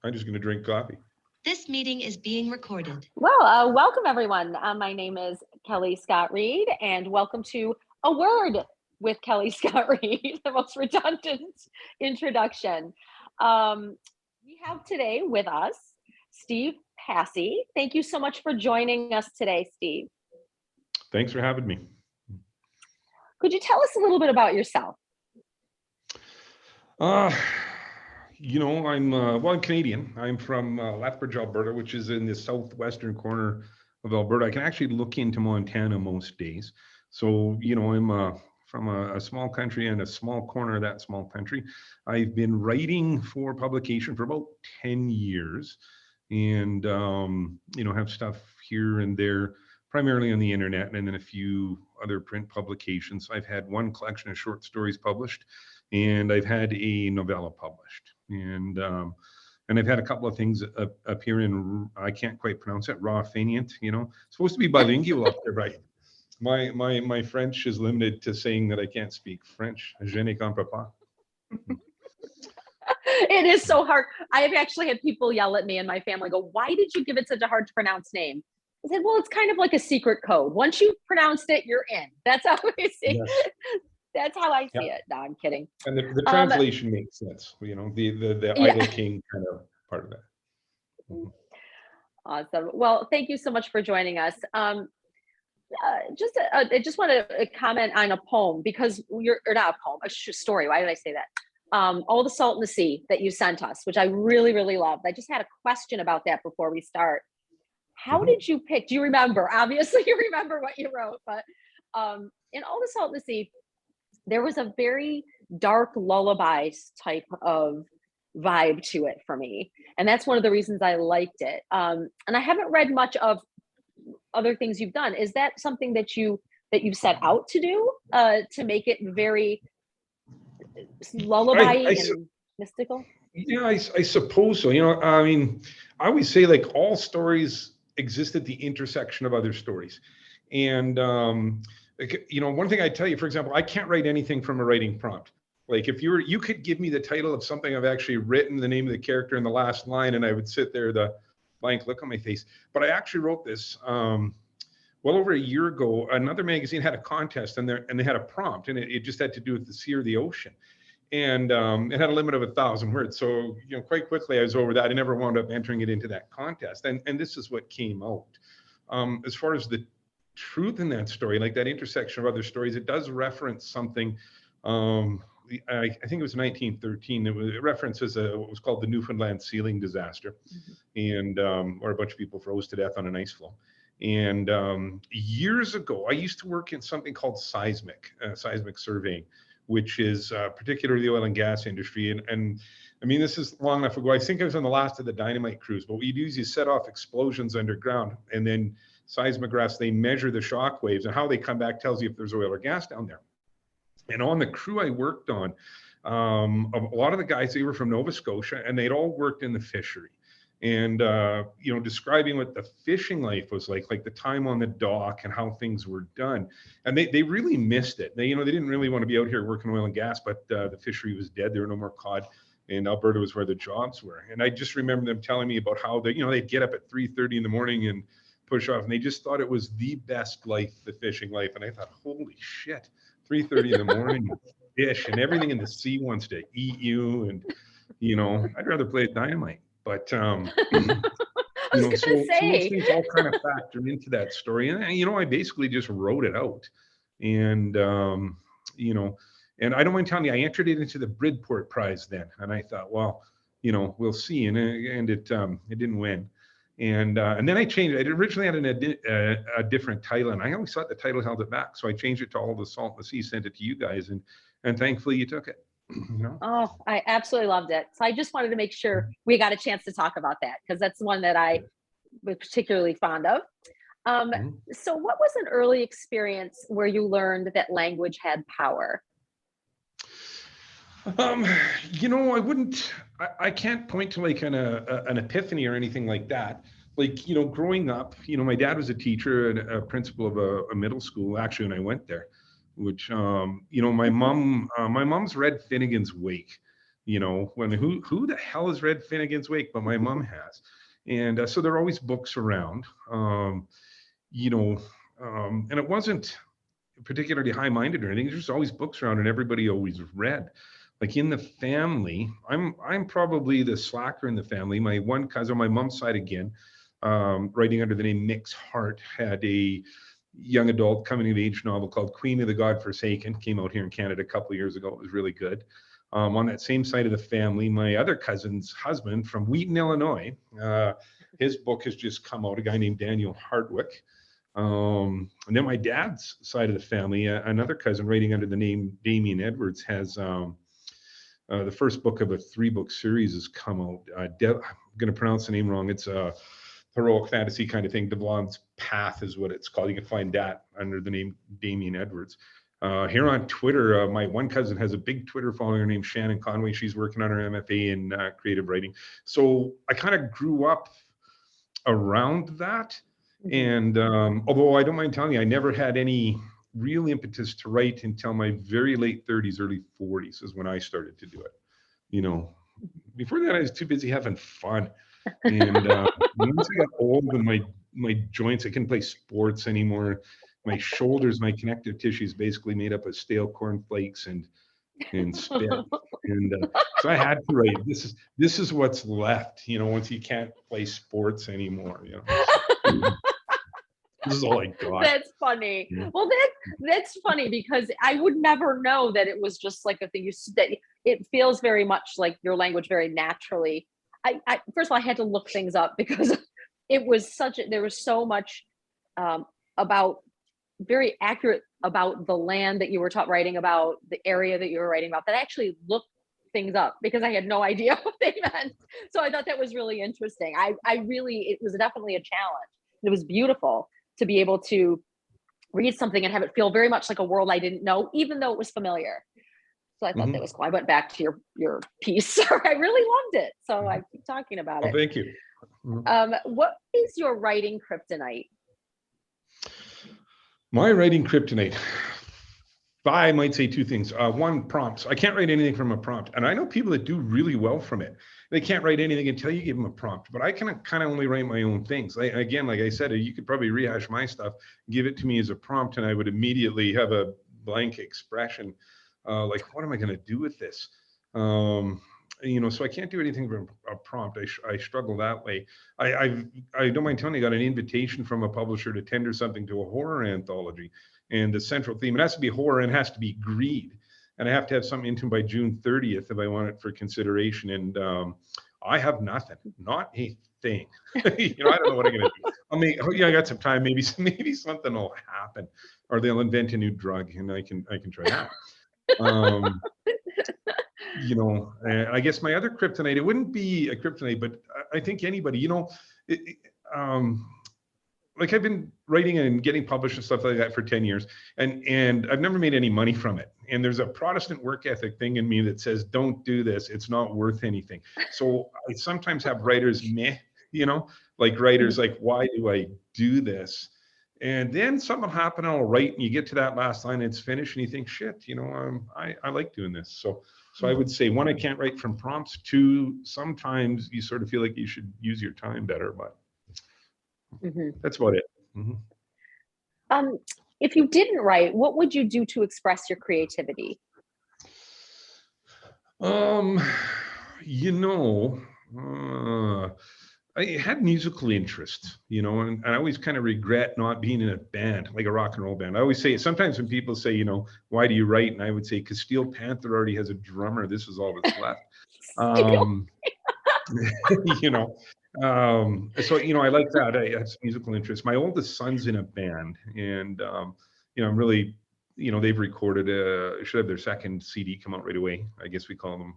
I'm just going to drink coffee. This meeting is being recorded. Well, welcome everyone. My name is Kellie Scott Reed, and welcome to A Word with Kellie Scott Reed, the most redundant introduction. Um, we have today with us Steve Passey. Thank you so much for joining us today, Steve. Thanks for having me. Could you tell us a little bit about yourself? I'm Canadian. I'm from Lethbridge, Alberta, which is in the southwestern corner of Alberta. I can actually look into Montana most days. So, I'm from a small country and a small corner of that small country. I've been writing for publication for about 10 years and, have stuff here and there, primarily on the internet, and then a few other print publications. I've had one collection of short stories published, and I've had a novella published, and I've had a couple of things appear in, I can't quite pronounce it, Rawfinient, supposed to be bilingual up there, right? My French is limited to saying that I can't speak French. Je ne comprends pas. It is so hard. I have actually had people yell at me and my family go, "Why did you give it such a hard to pronounce name?" I said, "Well, it's kind of like a secret code. Once you've pronounced it, you're in." That's how we see Yes. it. That's how I see Yep. it. No, I'm kidding. And the translation makes sense, the Yeah. Idle King kind of part of that. Mhm. Awesome. Well, thank you so much for joining us. I just want to comment on a poem because or not a poem, a story. Why did I say that? All the Salt in the Sea that you sent us, which I really, really loved. I just had a question about that before we start. How did you pick? Do you remember? Obviously, you remember what you wrote, but in All the Salt in the Sea, there was a very dark lullabies type of vibe to it for me, and that's one of the reasons I liked it. And I haven't read much of other things you've done. Is that something that you set out to do, to make it very lullaby and mystical? Yeah, I suppose so. I always say like all stories exist at the intersection of other stories. And, one thing I tell you, for example, I can't write anything from a writing prompt. Like if you could give me the title of something I've actually written, the name of the character in the last line, and I would sit there, the blank look on my face. But I actually wrote this well over a year ago. Another magazine had a contest and they had a prompt, and it just had to do with the sea or the ocean. And it had a limit of 1,000 words. So, quite quickly I was over that. I never wound up entering it into that contest. And this is what came out. As far as the truth in that story, like that intersection of other stories, it does reference something. I think it was 1913. It references what was called the Newfoundland sealing disaster, and where a bunch of people froze to death on an ice floe. And years ago, I used to work in something called seismic surveying, which is particularly the oil and gas industry. And I mean, this is long enough ago. I think I was on the last of the dynamite crews, but what you do is you set off explosions underground, and then seismographs, they measure the shock waves, and how they come back tells you if there's oil or gas down there. And on the crew I worked on, a lot of the guys, they were from Nova Scotia, and they'd all worked in the fishery. And, describing what the fishing life was like the time on the dock and how things were done. And they really missed it. They didn't really want to be out here working oil and gas, but the fishery was dead. There were no more cod, and Alberta was where the jobs were. And I just remember them telling me about how they'd get up at 3:30 in the morning and push off, and they just thought it was the best life, the fishing life. And I thought, holy shit, 3:30 in the morning, fish, and everything in the sea wants to eat you. And, I'd rather play with dynamite. But, I was so gonna those say. things all kind of factor into that story. And, I basically just wrote it out. And, and I don't mind telling you, I entered it into the Bridport Prize then. And I thought, well, we'll see. And it didn't win. And then I changed it. I originally had a different title, and I always thought the title held it back. So I changed it to All the Salt in the Sea, sent it to you guys, and thankfully you took it. Oh, I absolutely loved it. So I just wanted to make sure we got a chance to talk about that because that's one that I was particularly fond of. So what was an early experience where you learned that language had power? I can't point to like an epiphany or anything like that. Like, growing up, my dad was a teacher and a principal of a middle school, actually, when I went there, which, my mom's read Finnegan's Wake, you know, when who the hell has read Finnegan's Wake? But my mom has. And so there are always books around, you know, and it wasn't particularly high-minded or anything. There's always books around and everybody always read. Like in the family, I'm probably the slacker in the family. My one cousin, my mom's side again, writing under the name Mix Hart, had a young adult coming of age novel called Queen of the Godforsaken. Came out here in Canada a couple of years ago. It was really good. On that same side of the family, my other cousin's husband from Wheaton, Illinois, his book has just come out, a guy named Daniel Hardwick. And then my dad's side of the family, another cousin writing under the name Damien Edwards, has the first book of a 3-book series has come out. I'm going to pronounce the name wrong. It's a heroic fantasy kind of thing. Devlon's Path is what it's called. You can find that under the name Damien Edwards. Here on Twitter, my one cousin has a big Twitter following. Her name's Shannon Conway. She's working on her MFA in creative writing. So I kind of grew up around that. And although I don't mind telling you, I never had any real impetus to write until my very late 30s, early 40s is when I started to do it. You know, before that, I was too busy having fun. And once I got old and my joints, I couldn't play sports anymore. My shoulders, my connective tissue is basically made up of stale cornflakes and spit. And so I had to write. This is what's left, you know, once you can't play sports anymore, you know. This is all I got. That's funny. Yeah. Well, that's funny because I would never know that it was just like a thing that it feels very much like your language very naturally. I first of all, I had to look things up because it was there was so much about very accurate about the land that you were writing about, the area that you were writing about, that I actually looked things up because I had no idea what they meant. So I thought that was really interesting. It was definitely a challenge. It was beautiful to be able to read something and have it feel very much like a world I didn't know, even though it was familiar. So I thought that was cool. I went back to your piece. I really loved it. So I keep talking about it. Thank you. What is your writing kryptonite? My writing kryptonite, I might say 2 things. One, prompts. I can't write anything from a prompt. And I know people that do really well from it. They can't write anything until you give them a prompt. But I can kind of only write my own things. Again, like I said, you could probably rehash my stuff, give it to me as a prompt, and I would immediately have a blank expression. Like, what am I going to do with this? You know, so I can't do anything from a prompt. I struggle that way. I don't mind telling you, I got an invitation from a publisher to tender something to a horror anthology. And the central theme, it has to be horror and it has to be greed. And I have to have something into by June 30th if I want it for consideration. And I have nothing, not a thing. You know, I don't know what I'm going to do. I got some time. Maybe something will happen, or they'll invent a new drug and I can try that. You know, I guess my other kryptonite, it wouldn't be a kryptonite, but I think anybody, you know, like I've been writing and getting published and stuff like that for 10 years, and I've never made any money from it. And there's a Protestant work ethic thing in me that says, don't do this. It's not worth anything. So I sometimes have writers, you know, like writers, like, why do I do this? And then something will happen and I'll write and you get to that last line, and it's finished and you think, shit, you know, I like doing this. So I would say, 1, I can't write from prompts. 2, sometimes you sort of feel like you should use your time better, but that's about it. If you didn't write, what would you do to express your creativity? You know, I had musical interests, you know, and I always kind of regret not being in a band, like a rock and roll band. I always say, sometimes when people say, you know, why do you write? And I would say, because Steel Panther already has a drummer. This is all that's left. You know, so, you know, I like that. I have some musical interests. My oldest son's in a band, and, you know, I'm really, you know, they've recorded, should have their second CD come out right away. I guess we call them,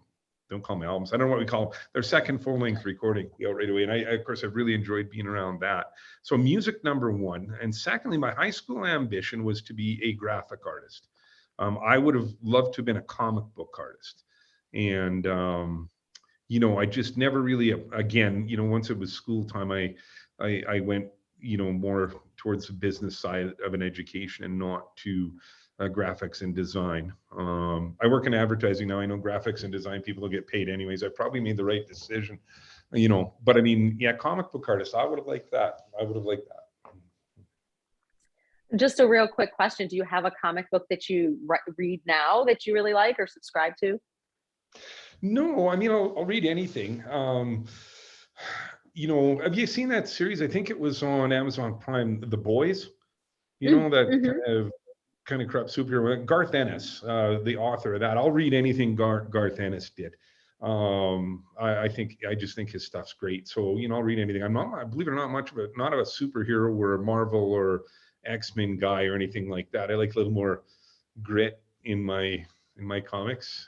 don't call them albums. I don't know what we call them. Their second full-length recording out right away. And I, of course, I've really enjoyed being around that. So music, number 1. And secondly, my high school ambition was to be a graphic artist. I would have loved to have been a comic book artist. And, you know, I just never really, again, you know, once it was school time, I went, you know, more towards the business side of an education and not to graphics and design. I work in advertising now. I know graphics and design people will get paid anyways. I probably made the right decision, but I mean, yeah, comic book artist, I would have liked that. I would have liked that. Just a real quick question. Do you have a comic book that you read now that you really like or subscribe to? No, I mean, I'll read anything. Have you seen that series? I think it was on Amazon Prime, The Boys. That kind of corrupt superhero. Garth Ennis, the author of that. I'll read anything Garth Ennis did. I just think his stuff's great. So I'll read anything. I'm not, believe it or not, not a superhero or a Marvel or X-Men guy or anything like that. I like a little more grit in my comics,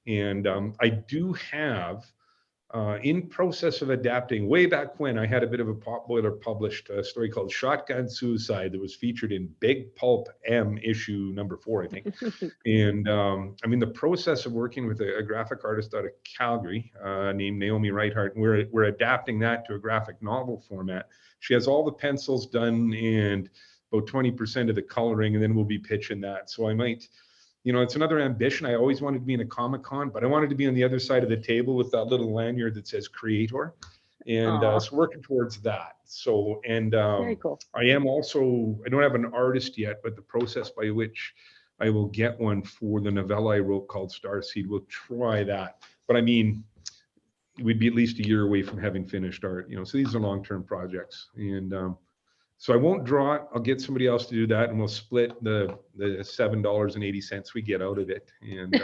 and I do have in process of adapting. Way back when, I had a bit of a potboiler published story called Shotgun Suicide that was featured in Big Pulp M issue number 4, I think. And I'm in the process of working with a graphic artist out of Calgary named Naomi Reithart. We're adapting that to a graphic novel format. She has all the pencils done and about 20% of the coloring, and then we'll be pitching that. So I might, it's another ambition. I always wanted to be in a Comic-Con, but I wanted to be on the other side of the table with that little lanyard that says creator. And so working towards that. So, and very cool. I don't have an artist yet, but the process by which I will get one for the novella I wrote called Starseed, we'll try that. But I mean, we'd be at least a year away from having finished art, so these are long-term projects. And so I won't draw it. I'll get somebody else to do that, and we'll split the $7.80 we get out of it. And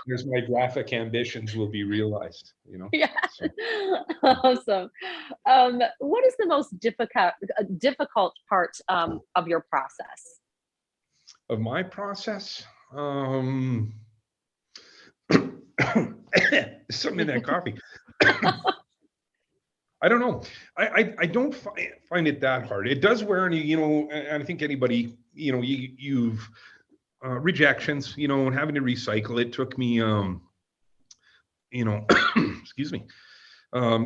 there's my graphic ambitions will be realized. Yeah. So. Awesome. What is the most difficult part of your process? Of my process? Something in that coffee. I don't know. I don't find it that hard. It does wear on you, and I think anybody, you've rejections, and having to recycle. It took me, excuse me,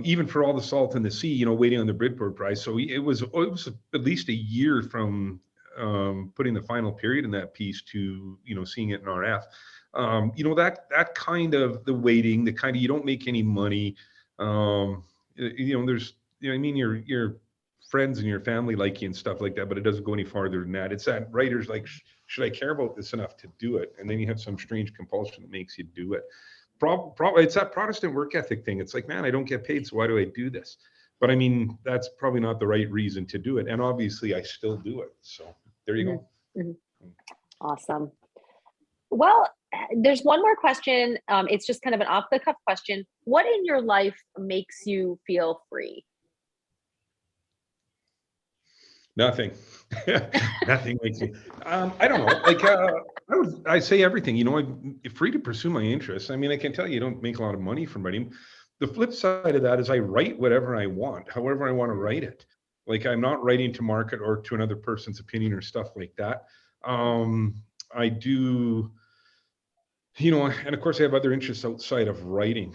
even for all the salt in the sea, waiting on the Bridport prize. So it was at least a year from putting the final period in that piece to, seeing it in RF. That kind of the waiting, the kind of, you don't make any money. There's, your friends and your family like you and stuff like that, but it doesn't go any farther than that. It's that writers like, should I care about this enough to do it? And then you have some strange compulsion that makes you do it. It's that Protestant work ethic thing. It's like, man, I don't get paid, so why do I do this? But I mean, that's probably not the right reason to do it. And obviously I still do it. So there you go. Mm-hmm. Awesome. Well, there's one more question. It's just kind of an off the cuff question. What in your life makes you feel free? Nothing. Nothing makes me. I don't know. Like I say everything. I'm free to pursue my interests. I mean, I can tell you, don't make a lot of money from writing. The flip side of that is I write whatever I want, however I want to write it. Like I'm not writing to market or to another person's opinion or stuff like that. I do. And of course I have other interests outside of writing.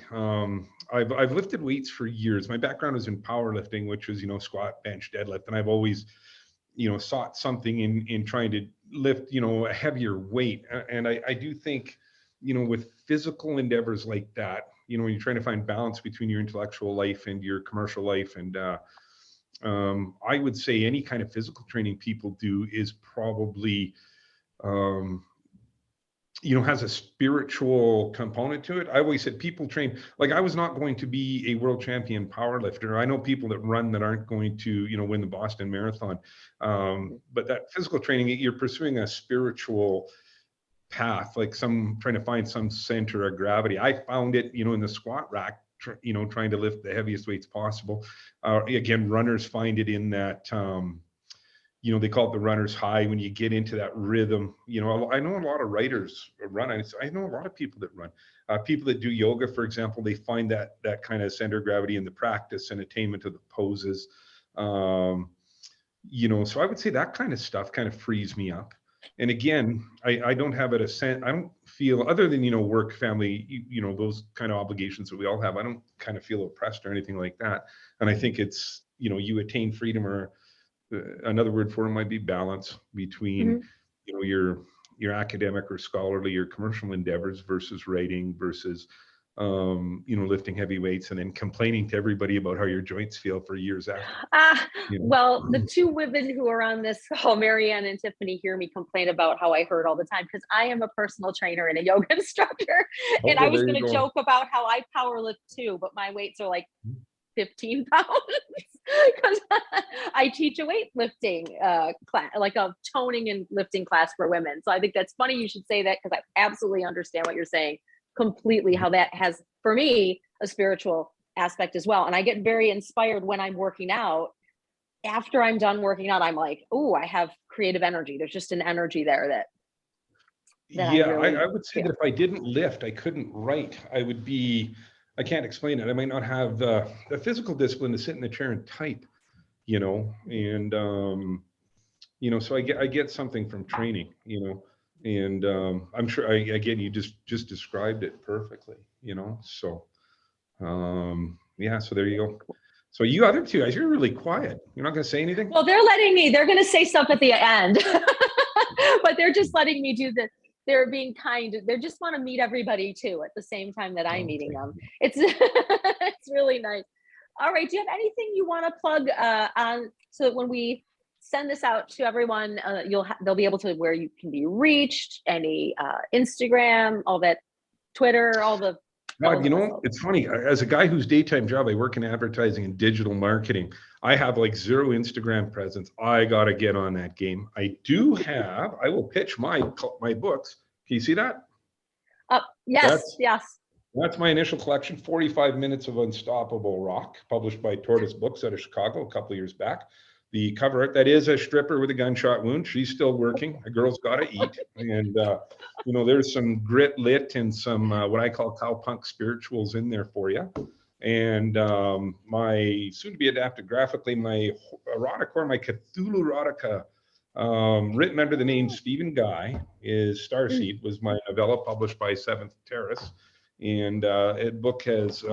I've lifted weights for years. My background is in powerlifting, which is, squat, bench, deadlift. And I've always, sought something in trying to lift, a heavier weight. And I do think, with physical endeavors like that, when you're trying to find balance between your intellectual life and your commercial life. And I would say any kind of physical training people do is probably, has a spiritual component to it. I always said people train, like I was not going to be a world champion power lifter. I know people that run that aren't going to, win the Boston Marathon. But that physical training, you're pursuing a spiritual path, like trying to find some center of gravity. I found it, in the squat rack, trying to lift the heaviest weights possible. Again, runners find it in that, they call it the runner's high when you get into that rhythm. I know a lot of writers run. I know a lot of people that run. People that do yoga, for example, they find that kind of center of gravity in the practice and attainment of the poses. So I would say that kind of stuff kind of frees me up. And again, I don't have it I don't feel, other than, work, family, those kind of obligations that we all have, I don't kind of feel oppressed or anything like that. And I think it's, you attain freedom, or another word for it might be balance between you know, your academic or scholarly or commercial endeavors versus writing versus you know, lifting heavy weights and then complaining to everybody about how your joints feel for years after. You know? Well, the two women who are on this call, Marianne and Tiffany, hear me complain about how I hurt all the time because I am a personal trainer and a yoga instructor. And I was going to joke about how I power lift too, but my weights are like 15 pounds because I teach a weightlifting class, like a toning and lifting class for women. So I think that's funny you should say that because I absolutely understand what you're saying completely, how that has, for me, a spiritual aspect as well. And I get very inspired when I'm working out. After I'm done working out, I'm like, oh, I have creative energy. There's just an energy there that yeah, I would say that if I didn't lift, I couldn't write. I can't explain it. I might not have the physical discipline to sit in the chair and type, you know, and you know, so I get something from training, you know, and I'm sure again, you just described it perfectly, you know, so yeah, so there you go. So you other two guys, you're really quiet. You're not going to say anything? Well, they're going to say stuff at the end, but they're just letting me do this. They're being kind. They just want to meet everybody too at the same time that I'm meeting them. It's it's really nice. All right. Do you have anything you want to plug on so that when we send this out to everyone, they'll be able to where you can be reached, any Instagram, all that, Twitter, all the. God, you know, it's funny. As a guy whose daytime job, I work in advertising and digital marketing. I have like zero Instagram presence. I got to get on that game. I will pitch my books. Can you see that? Yes, yes. That's my initial collection, 45 Minutes of Unstoppable Rock, published by Tortoise Books out of Chicago a couple of years back. The cover art, that is a stripper with a gunshot wound. She's still working. A girl's got to eat. And, you know, there's some grit lit and some what I call cowpunk spirituals in there for you. And my soon-to-be adapted graphically, my erotic or my Cthulhu erotica, written under the name Stephen Guy, is Starseed, was my novella published by Seventh Terrace. And it book has,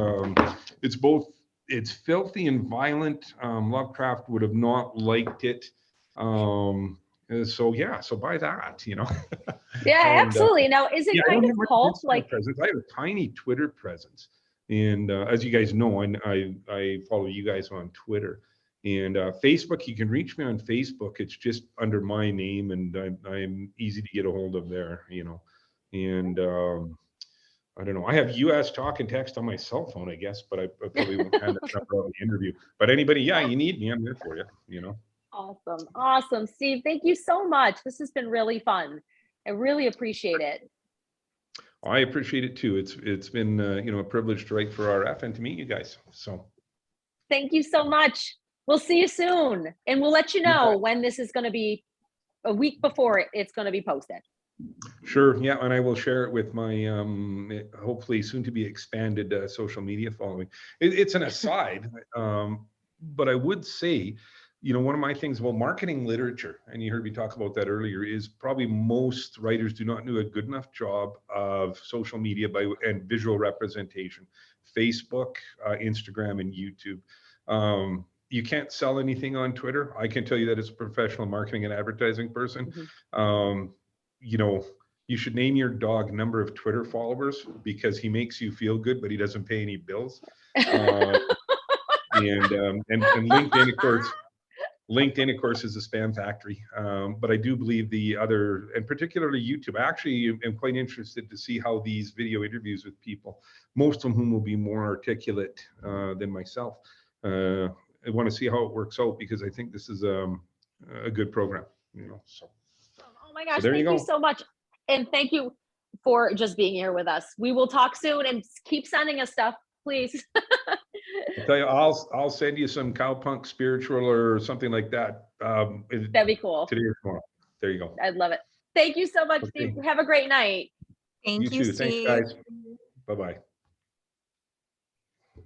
it's filthy and violent. Lovecraft would have not liked it. So yeah, so buy that, you know. Yeah, absolutely. Now, is it kind of cult like? Presence. I have a tiny Twitter presence, and as you guys know, I follow you guys on Twitter and Facebook. You can reach me on Facebook. It's just under my name, and I'm easy to get a hold of there, you know. And I don't know. I have US talk and text on my cell phone, I guess, but I probably won't have that number on the interview. But anybody, yeah, you need me, I'm there for you, you know. Awesome. Steve, thank you so much. This has been really fun. I really appreciate it. I appreciate it too. It's been you know, a privilege to write for RF and to meet you guys. So thank you so much. We'll see you soon, and we'll let you know when this is going to be. A week before it's going to be posted. Sure. Yeah, and I will share it with my hopefully soon to be expanded social media following. It's an aside, but I would say, you know, one of my things about marketing literature, and you heard me talk about that earlier, is probably most writers do not do a good enough job of social media and visual representation, Facebook, Instagram, and YouTube. You can't sell anything on Twitter. I can tell you that as a professional marketing and advertising person. You know, you should name your dog number of Twitter followers because he makes you feel good, but he doesn't pay any bills. And LinkedIn, of course, is a spam factory. But I do believe the other, and particularly YouTube, actually am quite interested to see how these video interviews with people, most of whom will be more articulate than myself. I want to see how it works out because I think this is a good program, you know, so. Oh my gosh, thank you so much. And thank you for just being here with us. We will talk soon and keep sending us stuff, please. I'll tell you, I'll send you some cowpunk spiritual or something like that. That'd be cool. Today or tomorrow. There you go. I'd love it. Thank you so much, Steve. Have a great night. Thank you, too. Steve. Thanks, guys. Bye-bye.